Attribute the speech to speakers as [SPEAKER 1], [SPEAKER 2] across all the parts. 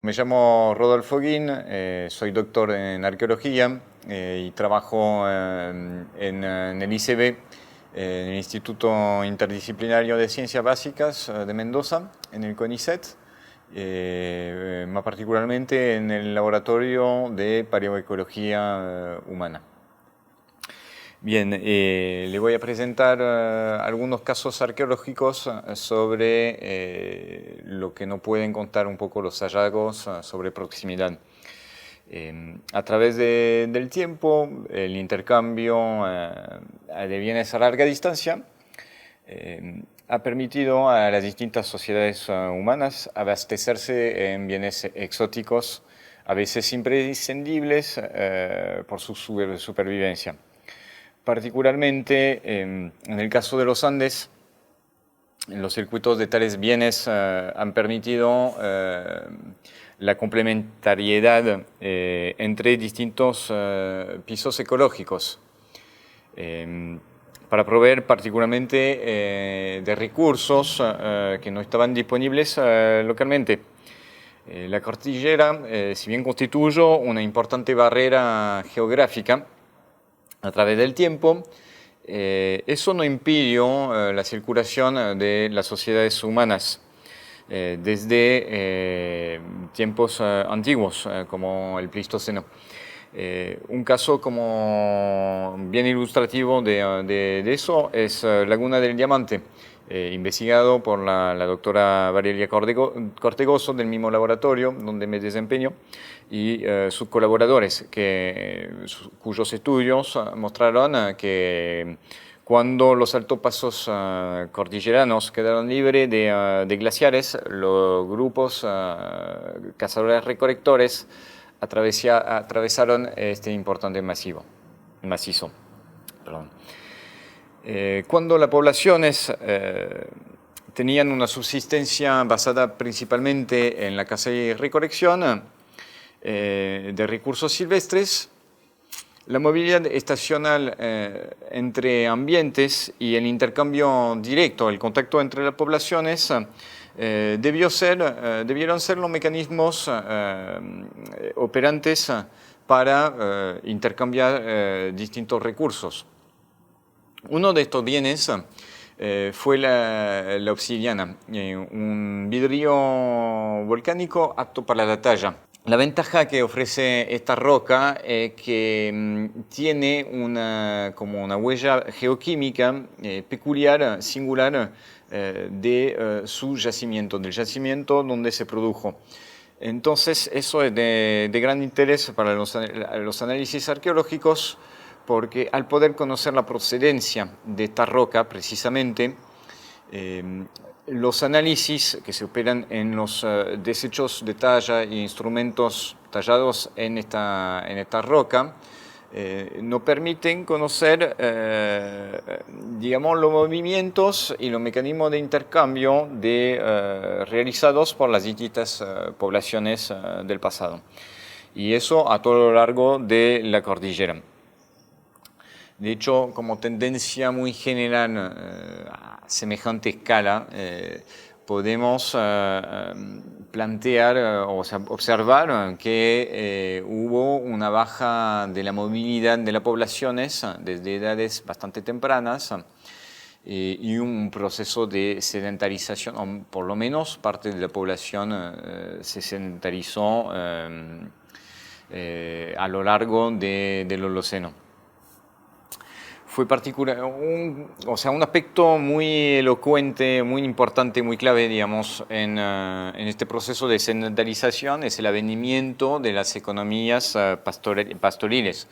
[SPEAKER 1] Me llamo Rodolfo Guin, soy doctor en arqueología y trabajo en el ICB, en el Instituto Interdisciplinario de Ciencias Básicas de Mendoza, en el CONICET, más particularmente en el laboratorio de paleoecología humana. Bien, le voy a presentar algunos casos arqueológicos sobre lo que nos pueden contar un poco los hallazgos sobre proximidad. A través del tiempo, el intercambio de bienes a larga distancia ha permitido a las distintas sociedades humanas abastecerse en bienes exóticos, a veces imprescindibles por su supervivencia. Particularmente en el caso de los Andes, los circuitos de tales bienes han permitido la complementariedad entre distintos pisos ecológicos para proveer particularmente de recursos que no estaban disponibles localmente. La cordillera, si bien constituye una importante barrera geográfica, a través del tiempo, eso no impidió la circulación de las sociedades humanas desde tiempos antiguos, como el Pleistoceno. Un caso como bien ilustrativo de eso es Laguna del Diamante, investigado por la doctora Valeria Cortegoso del mismo laboratorio donde me desempeño y sus colaboradores, cuyos estudios mostraron que cuando los altopasos cordilleranos quedaron libres de glaciares, los grupos cazadores-recolectores atravesaron este importante macizo. Perdón. Cuando las poblaciones tenían una subsistencia basada principalmente en la caza y recolección de recursos silvestres, la movilidad estacional entre ambientes y el intercambio directo, el contacto entre las poblaciones, debieron ser los mecanismos operantes para intercambiar distintos recursos. Uno de estos bienes fue la obsidiana, un vidrio volcánico apto para la talla. La ventaja que ofrece esta roca es que tiene como una huella geoquímica peculiar, singular, de su yacimiento, del yacimiento donde se produjo. Entonces, eso es de gran interés para los análisis arqueológicos, porque al poder conocer la procedencia de esta roca, precisamente, los análisis que se operan en los desechos de talla e instrumentos tallados en esta roca nos permiten conocer, digamos, los movimientos y los mecanismos de intercambio realizados por las distintas poblaciones del pasado. Y eso a todo lo largo de la cordillera. De hecho, como tendencia muy general a semejante escala, podemos plantear o sea, observar que hubo una baja de la movilidad de las poblaciones desde edades bastante tempranas y un proceso de sedentarización, o por lo menos parte de la población se sedentarizó a lo largo del Holoceno. Fue un aspecto muy elocuente, muy importante, muy clave, digamos, en este proceso de sedentarización es el advenimiento de las economías pastoriles,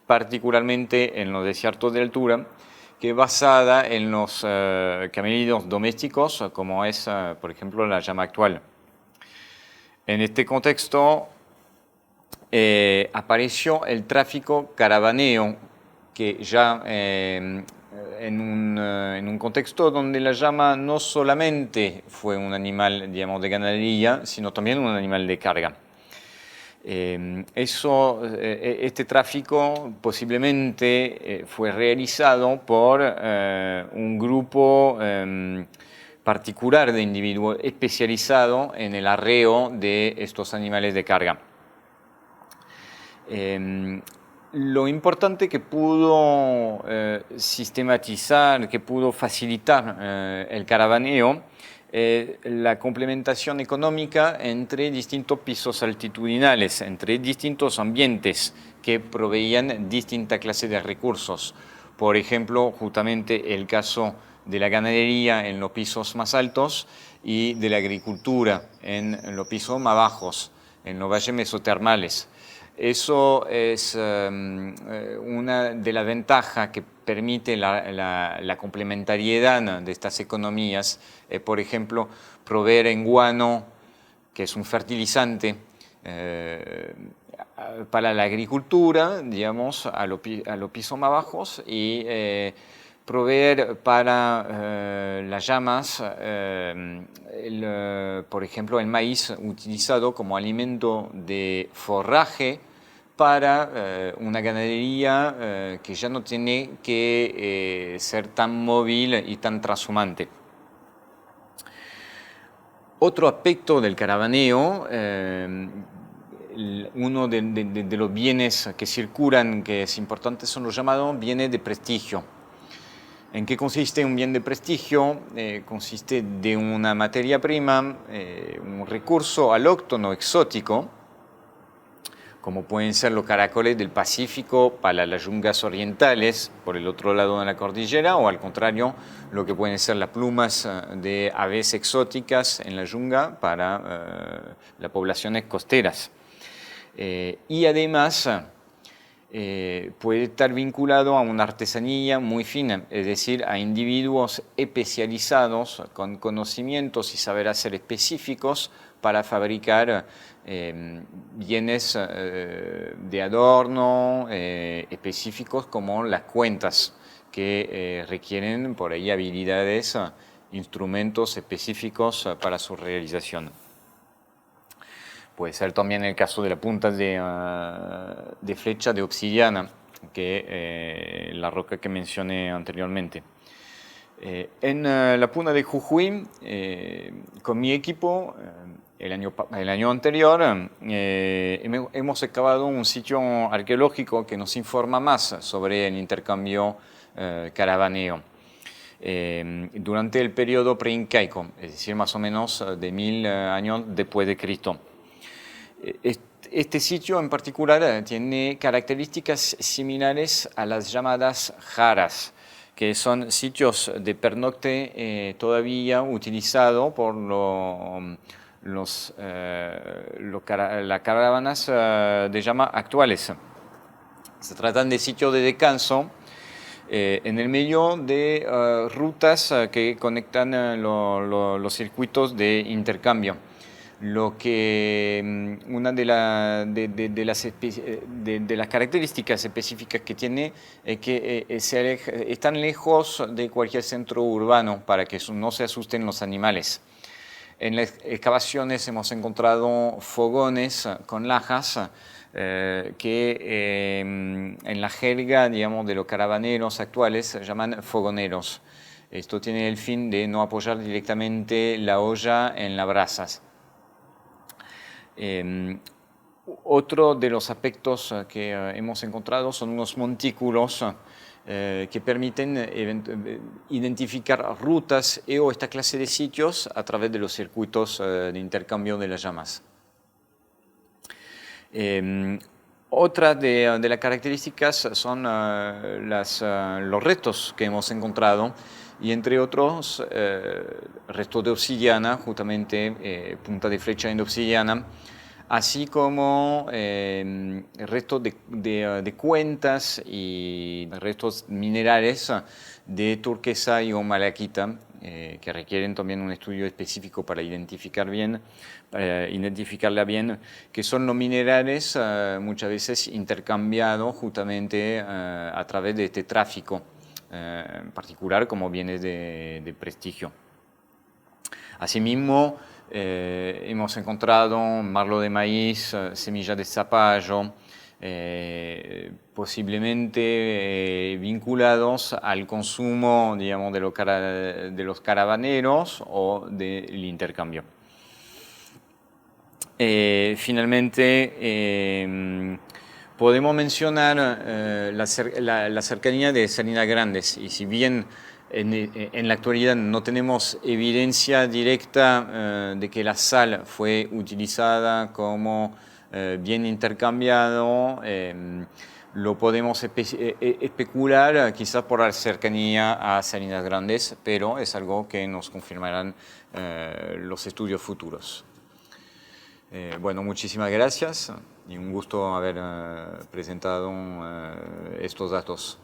[SPEAKER 1] particularmente en los desiertos de altura, que es basada en los camellidos domésticos, como es, por ejemplo, la llama actual. En este contexto apareció el tráfico caravaneo, que ya en un contexto donde la llama no solamente fue un animal, digamos, de ganadería, sino también un animal de carga. Este tráfico posiblemente fue realizado por un grupo particular de individuo especializado en el arreo de estos animales de carga. Lo importante que pudo sistematizar, que pudo facilitar el caravaneo, la complementación económica entre distintos pisos altitudinales, entre distintos ambientes que proveían distinta clase de recursos. Por ejemplo, justamente el caso de la ganadería en los pisos más altos y de la agricultura en los pisos más bajos, en los valles mesotermales. Eso es una de las ventajas que permite la complementariedad de estas economías. Por ejemplo, proveer en guano, que es un fertilizante para la agricultura, digamos, a los pisos más bajos, y proveer para las llamas, por ejemplo, el maíz utilizado como alimento de forraje para una ganadería que ya no tiene que ser tan móvil y tan trashumante. Otro aspecto del caravaneo, uno de los bienes que circulan, que es importante, son los llamados bienes de prestigio. ¿En qué consiste un bien de prestigio? Consiste de una materia prima, un recurso alóctono exótico, como pueden ser los caracoles del Pacífico para las yungas orientales, por el otro lado de la cordillera, o al contrario, lo que pueden ser las plumas de aves exóticas en la yunga para las poblaciones costeras. Y además puede estar vinculado a una artesanía muy fina, es decir, a individuos especializados con conocimientos y saber hacer específicos para fabricar bienes de adorno específicos, como las cuentas, que requieren por ahí habilidades, instrumentos específicos para su realización. Puede ser también el caso de la punta de flecha de obsidiana, que la roca que mencioné anteriormente. En la Puna de Jujuy, con mi equipo, el año anterior, hemos excavado un sitio arqueológico que nos informa más sobre el intercambio caravaneo. Durante el periodo preincaico, es decir, más o menos de 1000 años después de Cristo. Este sitio en particular tiene características similares a las llamadas jaras, que son sitios de pernocte todavía utilizados por las caravanas de llama actuales. Se tratan de sitios de descanso en el medio de rutas que conectan los circuitos de intercambio. Lo que una de las características específicas que tiene es que están lejos de cualquier centro urbano para que no se asusten los animales. En las excavaciones hemos encontrado fogones con lajas que en la jerga, digamos, de los caravaneros actuales se llaman fogoneros. Esto tiene el fin de no apoyar directamente la olla en las brasas. Otro de los aspectos que hemos encontrado son unos montículos que permiten identificar rutas o esta clase de sitios a través de los circuitos de intercambio de las llamas. Otra de las características son los restos que hemos encontrado, y entre otros restos de obsidiana, justamente punta de flecha en obsidiana, así como restos de cuentas y restos minerales de turquesa y o malaquita, que requieren también un estudio específico para identificarla bien, que son los minerales muchas veces intercambiados justamente a través de este tráfico, en particular como bienes de prestigio. Asimismo, hemos encontrado marlo de maíz, semillas de zapallo, posiblemente vinculados al consumo, digamos, de los caravaneros o del intercambio. Finalmente, podemos mencionar la cercanía de Salinas Grandes, y si bien en la actualidad no tenemos evidencia directa de que la sal fue utilizada como bien intercambiado, lo podemos especular quizás por la cercanía a Salinas Grandes, pero es algo que nos confirmarán los estudios futuros. Bueno, muchísimas gracias y un gusto haber presentado estos datos.